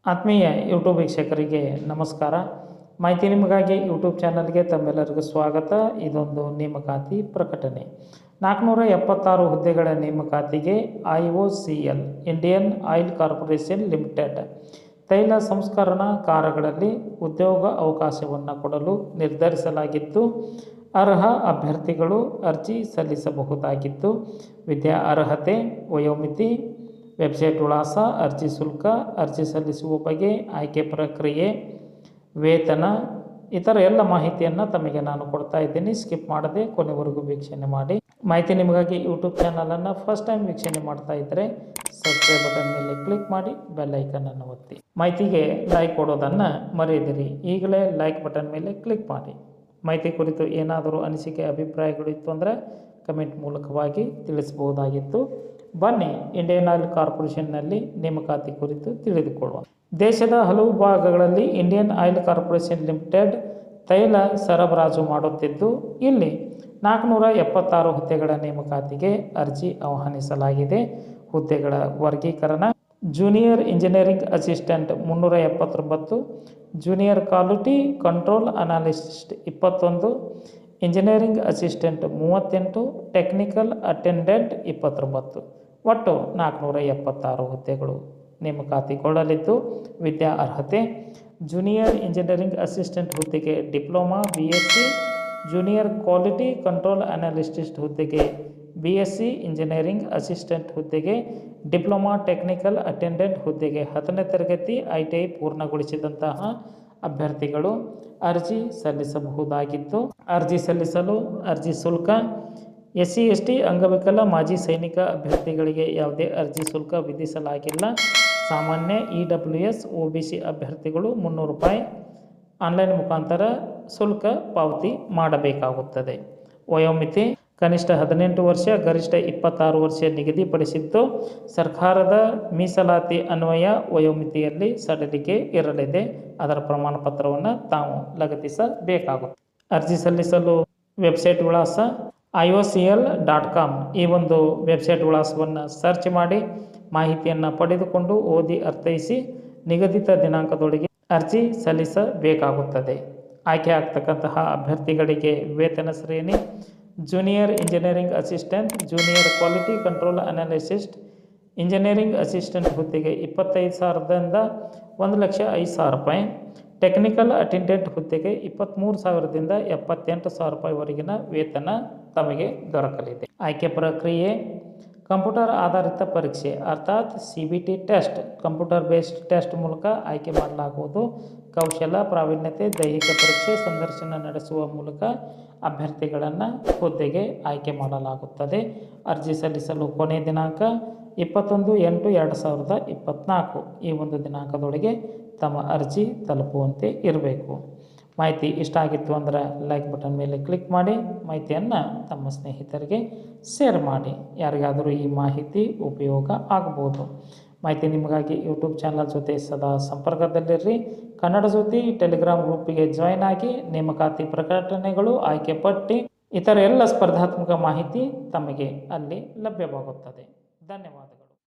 ಆತ್ಮೀಯ ಯೂಟ್ಯೂಬ್ ವೀಕ್ಷಕರಿಗೆ ನಮಸ್ಕಾರ. ಮಾಹಿತಿ ನಿಮಗಾಗಿ ಯೂಟ್ಯೂಬ್ ಚಾನಲ್ಗೆ ತಮ್ಮೆಲ್ಲರಿಗೂ ಸ್ವಾಗತ. ಇದೊಂದು ನೇಮಕಾತಿ ಪ್ರಕಟಣೆ. 476 ಹುದ್ದೆಗಳ ನೇಮಕಾತಿಗೆ IOCL Indian oil corporation limited ತೈಲ ಸಂಸ್ಕರಣಾ ಕಾರಗಳಲ್ಲಿ ಉದ್ಯೋಗ ಅವಕಾಶವನ್ನು ಕೊಡಲು ನಿರ್ಧರಿಸಲಾಗಿತ್ತು. ಅರ್ಹ ಅಭ್ಯರ್ಥಿಗಳು ಅರ್ಜಿ ಸಲ್ಲಿಸಬಹುದಾಗಿತ್ತು. ವಿದ್ಯಾ ಅರ್ಹತೆ, ವಯೋಮಿತಿ, ವೆಬ್ಸೈಟ್ ವಿಳಾಸ, ಅರ್ಜಿ ಶುಲ್ಕ, ಅರ್ಜಿ ಸಲ್ಲಿಸುವ ಬಗೆ, ಆಯ್ಕೆ ಪ್ರಕ್ರಿಯೆ, ವೇತನ ಇತರ ಎಲ್ಲ ಮಾಹಿತಿಯನ್ನು ತಮಗೆ ನಾನು ಕೊಡ್ತಾ ಇದ್ದೀನಿ. ಸ್ಕಿಪ್ ಮಾಡದೆ ಕೊನೆವರೆಗೂ ವೀಕ್ಷಣೆ ಮಾಡಿ. ಮಾಹಿತಿ ನಿಮಗಾಗಿ ಯೂಟ್ಯೂಬ್ ಚಾನಲನ್ನು ಫಸ್ಟ್ ಟೈಮ್ ವೀಕ್ಷಣೆ ಮಾಡ್ತಾ ಇದ್ದರೆ ಸಬ್ಸ್ಕ್ರೈಬ್ ಬಟನ್ ಮೇಲೆ ಕ್ಲಿಕ್ ಮಾಡಿ, ಬೆಲ್ ಐಕನನ್ನು ಒತ್ತಿ. ಮಾಹಿತಿಗೆ ಲೈಕ್ ಕೊಡೋದನ್ನು ಮರೆಯದಿರಿ. ಈಗಲೇ ಲೈಕ್ ಬಟನ್ ಮೇಲೆ ಕ್ಲಿಕ್ ಮಾಡಿ. ಮಾಹಿತಿ ಕುರಿತು ಏನಾದರೂ ಅನಿಸಿಕೆ ಅಭಿಪ್ರಾಯಗಳು ಇತ್ತು ಅಂದರೆ ಕಮೆಂಟ್ ಮೂಲಕವಾಗಿ ತಿಳಿಸಬಹುದಾಗಿತ್ತು. ಬನ್ನಿ ಇಂಡಿಯನ್ ಆಯಿಲ್ ಕಾರ್ಪೊರೇಷನ್ನಲ್ಲಿ ನೇಮಕಾತಿ ಕುರಿತು ತಿಳಿದುಕೊಳ್ಳುವ. ದೇಶದ ಹಲವು ಭಾಗಗಳಲ್ಲಿ ಇಂಡಿಯನ್ ಆಯಿಲ್ ಕಾರ್ಪೊರೇಷನ್ ಲಿಮಿಟೆಡ್ ತೈಲ ಸರಬರಾಜು ಮಾಡುತ್ತಿದ್ದು, ಇಲ್ಲಿ 476 ಹುದ್ದೆಗಳ ನೇಮಕಾತಿಗೆ ಅರ್ಜಿ ಆಹ್ವಾನಿಸಲಾಗಿದೆ. ಹುದ್ದೆಗಳ ವರ್ಗೀಕರಣ: junior engineering assistant 379, junior quality control analyst 21, engineering assistant 38, technical attendant 29. ಒಟ್ಟು 476 ಹುದ್ದೆಗಳು ನೇಮಕಾತಿಗೊಳ್ಳಲಿದ್ದು, ವಿದ್ಯಾ ಅರ್ಹತೆ: ಜೂನಿಯರ್ ಇಂಜಿನಿಯರಿಂಗ್ ಅಸಿಸ್ಟೆಂಟ್ ಹುದ್ದೆಗೆ diploma BSc, junior quality control analyst ಹುದ್ದೆಗೆ BSc ಇಂಜಿನಿಯರಿಂಗ್ ಅಸಿಸ್ಟೆಂಟ್ ಹುದ್ದೆಗೆ ಡಿಪ್ಲೊಮಾ, ಟೆಕ್ನಿಕಲ್ ಅಟೆಂಡೆಂಟ್ ಹುದ್ದೆಗೆ 10ನೇ ತರಗತಿ ITI ಪೂರ್ಣಗೊಳಿಸಿದಂತಹ ಅಭ್ಯರ್ಥಿಗಳು ಅರ್ಜಿ ಸಲ್ಲಿಸಬಹುದಾಗಿತ್ತು. ಅರ್ಜಿ ಸಲ್ಲಿಸಲು ಅರ್ಜಿ ಶುಲ್ಕ: SC ST ಅಂಗವಿಕಲ ಮಾಜಿ ಸೈನಿಕ ಅಭ್ಯರ್ಥಿಗಳಿಗೆ ಯಾವುದೇ ಅರ್ಜಿ ಶುಲ್ಕ ವಿಧಿಸಲಾಗಿಲ್ಲ. ಸಾಮಾನ್ಯ EWS OBC ಅಭ್ಯರ್ಥಿಗಳು ₹300 ಆನ್ಲೈನ್ ಮುಖಾಂತರ ಶುಲ್ಕ ಪಾವತಿ ಮಾಡಬೇಕಾಗುತ್ತದೆ. ವಯೋಮಿತಿ: ಕನಿಷ್ಠ 18 ವರ್ಷ, ಗರಿಷ್ಠ 26 ವರ್ಷ ನಿಗದಿಪಡಿಸಿದ್ದು, ಸರ್ಕಾರದ ಮೀಸಲಾತಿ ಅನ್ವಯ ವಯೋಮಿತಿಯಲ್ಲಿ ಸಡಿಲಿಕೆ ಇರಲಿದೆ. ಅದರ ಪ್ರಮಾಣ ಪತ್ರವನ್ನು ತಾವು ಲಗತ್ತಿಸಬೇಕಾಗುತ್ತದೆ. ಅರ್ಜಿ ಸಲ್ಲಿಸಲು ವೆಬ್ಸೈಟ್ ವಿಳಾಸ IOCL.com ಈ ಒಂದು ವೆಬ್ಸೈಟ್ ವಿಳಾಸವನ್ನು ಸರ್ಚ್ ಮಾಡಿ ಮಾಹಿತಿಯನ್ನು ಪಡೆದುಕೊಂಡು ಓದಿ ಅರ್ಥೈಸಿ ನಿಗದಿತ ದಿನಾಂಕದೊಳಗೆ ಅರ್ಜಿ ಸಲ್ಲಿಸಬೇಕಾಗುತ್ತದೆ. ಆಯ್ಕೆ ಆಗ್ತಕ್ಕಂತಹ ಅಭ್ಯರ್ಥಿಗಳಿಗೆ ವೇತನ ಶ್ರೇಣಿ: junior engineering assistant, junior quality control analyst, engineering assistant ಹುದ್ದೆಗೆ 25,000ದಿಂದ 1,05,000, ಟೆಕ್ನಿಕಲ್ ಅಟೆಂಡೆಂಟ್ ಹುದ್ದೆಗೆ 23,000ದಿಂದ 78,000ವರೆಗಿನ ವೇತನ ತಮಗೆ ದೊರಕಲಿದೆ. ಆಯ್ಕೆ ಪ್ರಕ್ರಿಯೆ: ಕಂಪ್ಯೂಟರ್ ಆಧಾರಿತ ಪರೀಕ್ಷೆ ಅರ್ಥಾತ್ CBT test, computer based test ಮೂಲಕ ಆಯ್ಕೆ ಮಾಡಲಾಗುವುದು. ಕೌಶಲ, ಪ್ರಾವೀಣ್ಯತೆ, ದೈಹಿಕ ಪರೀಕ್ಷೆ, ಸಂದರ್ಶನ ನಡೆಸುವ ಮೂಲಕ ಅಭ್ಯರ್ಥಿಗಳನ್ನು ಹುದ್ದೆಗೆ ಆಯ್ಕೆ ಮಾಡಲಾಗುತ್ತದೆ. ಅರ್ಜಿ ಸಲ್ಲಿಸಲು ಕೊನೆಯ ದಿನಾಂಕ 21/8/2024 ಈ ಒಂದು ದಿನಾಂಕದೊಳಗೆ ತಮ್ಮ ಅರ್ಜಿ ತಲುಪುವಂತೆ ಇರಬೇಕು. ಮಾಹಿತಿ ಇಷ್ಟ ಆಗಿತ್ತು ಅಂದರೆ ಲೈಕ್ ಬಟನ್ ಮೇಲೆ ಕ್ಲಿಕ್ ಮಾಡಿ, ಮಾಹಿತಿಯನ್ನು ತಮ್ಮ ಸ್ನೇಹಿತರಿಗೆ ಶೇರ್ ಮಾಡಿ. ಯಾರಿಗಾದರೂ ಈ ಮಾಹಿತಿ ಉಪಯೋಗ ಆಗಬಹುದು. ಮಾಹಿತಿ ನಿಮಗಾಗಿ ಯೂಟ್ಯೂಬ್ ಚಾನಲ್ ಜೊತೆ ಸದಾ ಸಂಪರ್ಕದಲ್ಲಿರ್ರಿ. ಕನ್ನಡ ಜ್ಯೋತಿ ಟೆಲಿಗ್ರಾಮ್ ಗ್ರೂಪಿಗೆ ಜಾಯ್ನ್ ಆಗಿ ನೇಮಕಾತಿ ಪ್ರಕಟಣೆಗಳು, ಆಯ್ಕೆ ಪಟ್ಟಿ, ಇತರ ಎಲ್ಲ ಸ್ಪರ್ಧಾತ್ಮಕ ಮಾಹಿತಿ ತಮಗೆ ಅಲ್ಲಿ ಲಭ್ಯವಾಗುತ್ತದೆ. ಧನ್ಯವಾದಗಳು.